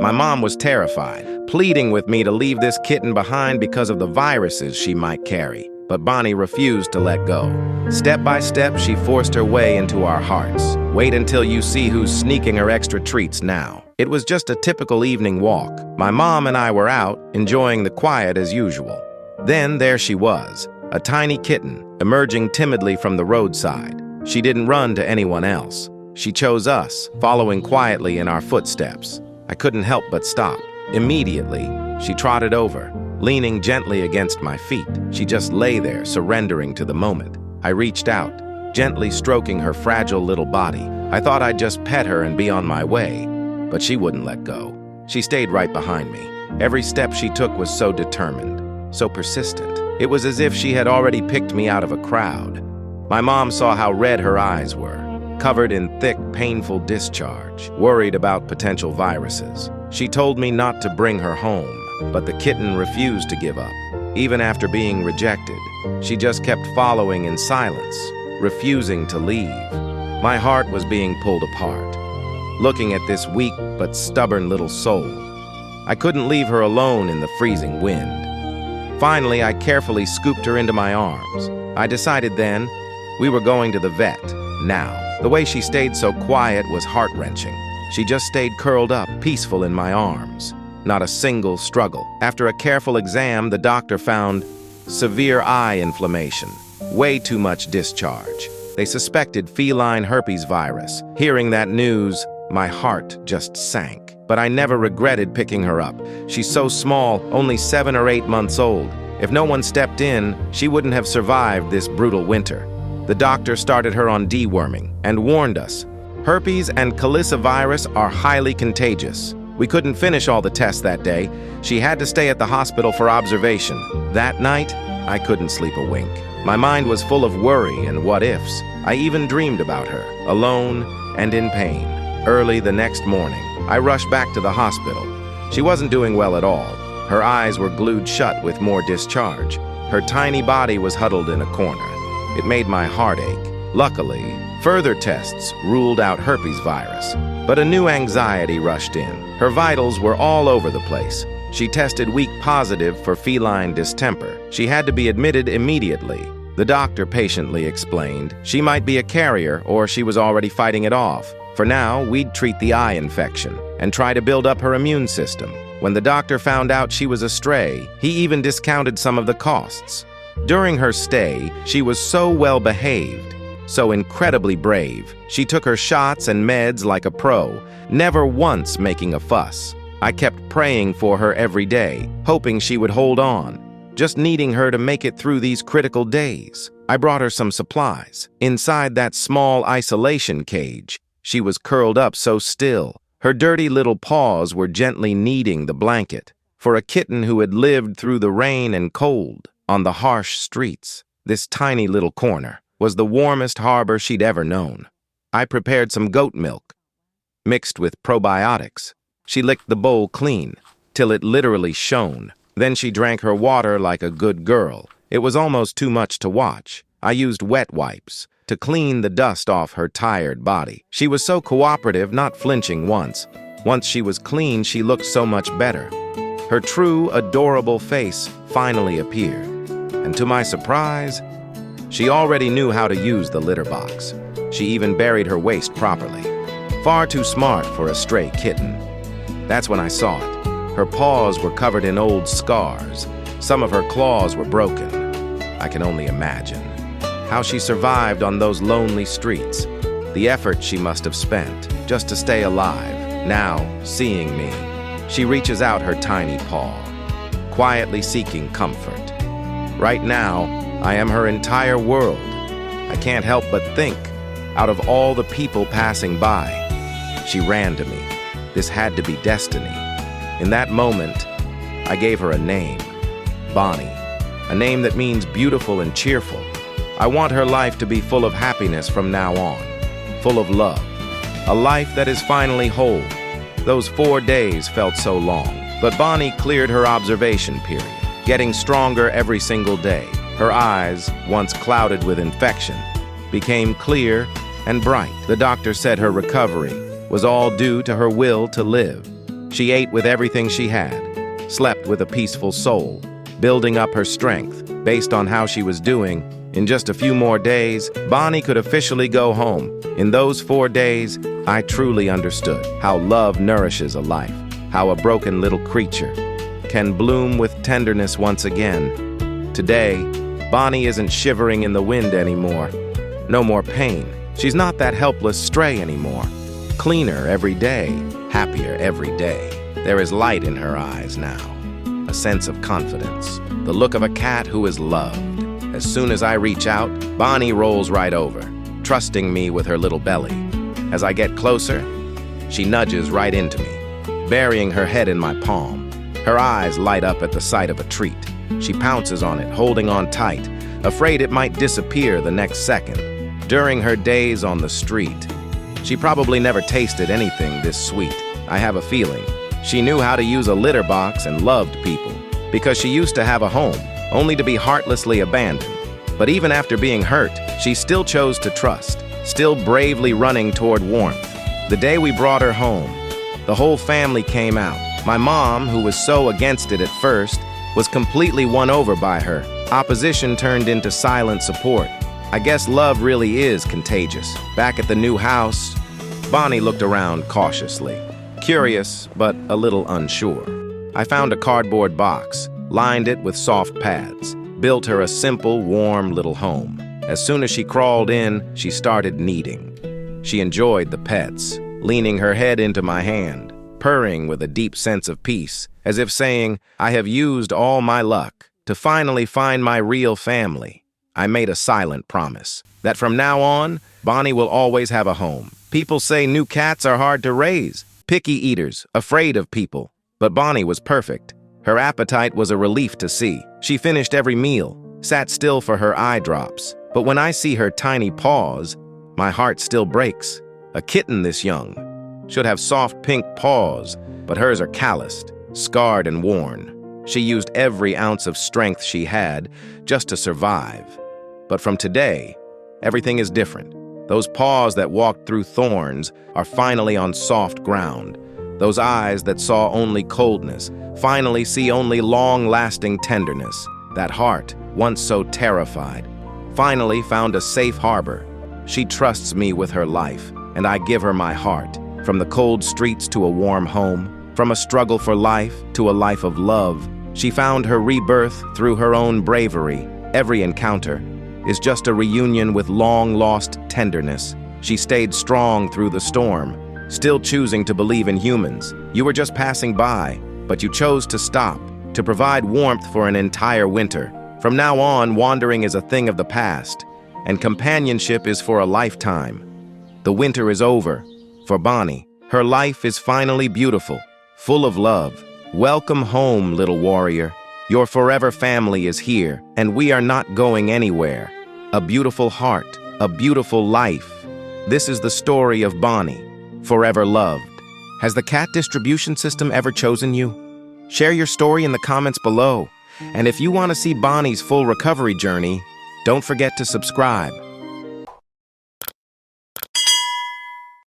My mom was terrified, pleading with me to leave this kitten behind because of the viruses she might carry. But Bonnie refused to let go. Step by step, she forced her way into our hearts. Wait until you see who's sneaking her extra treats now. It was just a typical evening walk. My mom and I were out, enjoying the quiet as usual. Then there she was, a tiny kitten, emerging timidly from the roadside. She didn't run to anyone else. She chose us, following quietly in our footsteps. I couldn't help but stop. Immediately, she trotted over, leaning gently against my feet. She just lay there, surrendering to the moment. I reached out, gently stroking her fragile little body. I thought I'd just pet her and be on my way, but she wouldn't let go. She stayed right behind me. Every step she took was so determined, so persistent. It was as if she had already picked me out of a crowd. My mom saw how red her eyes were, covered in thick, painful discharge, worried about potential viruses. She told me not to bring her home, but the kitten refused to give up. Even after being rejected, she just kept following in silence, refusing to leave. My heart was being pulled apart, looking at this weak but stubborn little soul. I couldn't leave her alone in the freezing wind. Finally, I carefully scooped her into my arms. I decided then we were going to the vet, now. The way she stayed so quiet was heart-wrenching. She just stayed curled up, peaceful in my arms. Not a single struggle. After a careful exam, the doctor found severe eye inflammation, way too much discharge. They suspected feline herpes virus. Hearing that news, my heart just sank. But I never regretted picking her up. She's so small, only 7 or 8 months old. If no one stepped in, she wouldn't have survived this brutal winter. The doctor started her on deworming and warned us, herpes and calicivirus are highly contagious. We couldn't finish all the tests that day. She had to stay at the hospital for observation. That night, I couldn't sleep a wink. My mind was full of worry and what-ifs. I even dreamed about her, alone and in pain. Early the next morning, I rushed back to the hospital. She wasn't doing well at all. Her eyes were glued shut with more discharge. Her tiny body was huddled in a corner. It made my heart ache. Luckily, further tests ruled out herpes virus, but a new anxiety rushed in. Her vitals were all over the place. She tested weak positive for feline distemper. She had to be admitted immediately. The doctor patiently explained she might be a carrier or she was already fighting it off. For now, we'd treat the eye infection and try to build up her immune system. When the doctor found out she was a stray, he even discounted some of the costs. During her stay, she was so well behaved, so incredibly brave. She took her shots and meds like a pro, never once making a fuss. I kept praying for her every day, hoping she would hold on, just needing her to make it through these critical days. I brought her some supplies. Inside that small isolation cage, she was curled up so still. Her dirty little paws were gently kneading the blanket. For a kitten who had lived through the rain and cold, on the harsh streets, this tiny little corner was the warmest harbor she'd ever known. I prepared some goat milk, mixed with probiotics. She licked the bowl clean, till it literally shone. Then she drank her water like a good girl. It was almost too much to watch. I used wet wipes to clean the dust off her tired body. She was so cooperative, not flinching once. Once she was clean, she looked so much better. Her true, adorable face finally appeared. And to my surprise, she already knew how to use the litter box. She even buried her waste properly. Far too smart for a stray kitten. That's when I saw it. Her paws were covered in old scars. Some of her claws were broken. I can only imagine how she survived on those lonely streets. The effort she must have spent just to stay alive. Now, seeing me, she reaches out her tiny paw, quietly seeking comfort. Right now, I am her entire world. I can't help but think, out of all the people passing by, she ran to me. This had to be destiny. In that moment, I gave her a name, Bonnie, a name that means beautiful and cheerful. I want her life to be full of happiness from now on, full of love, a life that is finally whole. Those 4 days felt so long, but Bonnie cleared her observation period, getting stronger every single day. Her eyes, once clouded with infection, became clear and bright. The doctor said her recovery was all due to her will to live. She ate with everything she had, slept with a peaceful soul, building up her strength based on how she was doing. In just a few more days, Bonnie could officially go home. In those 4 days, I truly understood how love nourishes a life, how a broken little creature can bloom with tenderness once again. Today, Bonnie isn't shivering in the wind anymore. No more pain. She's not that helpless stray anymore. Cleaner every day, happier every day. There is light in her eyes now, a sense of confidence, the look of a cat who is loved. As soon as I reach out, Bonnie rolls right over, trusting me with her little belly. As I get closer, she nudges right into me, burying her head in my palm. Her eyes light up at the sight of a treat. She pounces on it, holding on tight, afraid it might disappear the next second. During her days on the street, she probably never tasted anything this sweet. I have a feeling she knew how to use a litter box and loved people, because she used to have a home, only to be heartlessly abandoned. But even after being hurt, she still chose to trust, still bravely running toward warmth. The day we brought her home, the whole family came out. My mom, who was so against it at first, was completely won over by her. Opposition turned into silent support. I guess love really is contagious. Back at the new house, Bonnie looked around cautiously, curious but a little unsure. I found a cardboard box, lined it with soft pads, built her a simple, warm little home. As soon as she crawled in, she started kneading. She enjoyed the pets, leaning her head into my hand, purring with a deep sense of peace, as if saying, I have used all my luck to finally find my real family. I made a silent promise that from now on, Bonnie will always have a home. People say new cats are hard to raise, picky eaters, afraid of people. But Bonnie was perfect. Her appetite was a relief to see. She finished every meal, sat still for her eye drops. But when I see her tiny paws, my heart still breaks. A kitten this young should have soft pink paws, but hers are calloused, scarred and worn. She used every ounce of strength she had just to survive. But from today, everything is different. Those paws that walked through thorns are finally on soft ground. Those eyes that saw only coldness finally see only long-lasting tenderness. That heart, once so terrified, finally found a safe harbor. She trusts me with her life, and I give her my heart. From the cold streets to a warm home, from a struggle for life to a life of love, she found her rebirth through her own bravery. Every encounter is just a reunion with long-lost tenderness. She stayed strong through the storm, still choosing to believe in humans. You were just passing by, but you chose to stop, to provide warmth for an entire winter. From now on, wandering is a thing of the past, and companionship is for a lifetime. The winter is over for Bonnie. Her life is finally beautiful, full of love. Welcome home, little warrior. Your forever family is here, and we are not going anywhere. A beautiful heart, a beautiful life. This is the story of Bonnie, forever loved. Has the cat distribution system ever chosen you? Share your story in the comments below. And if you want to see Bonnie's full recovery journey, don't forget to subscribe.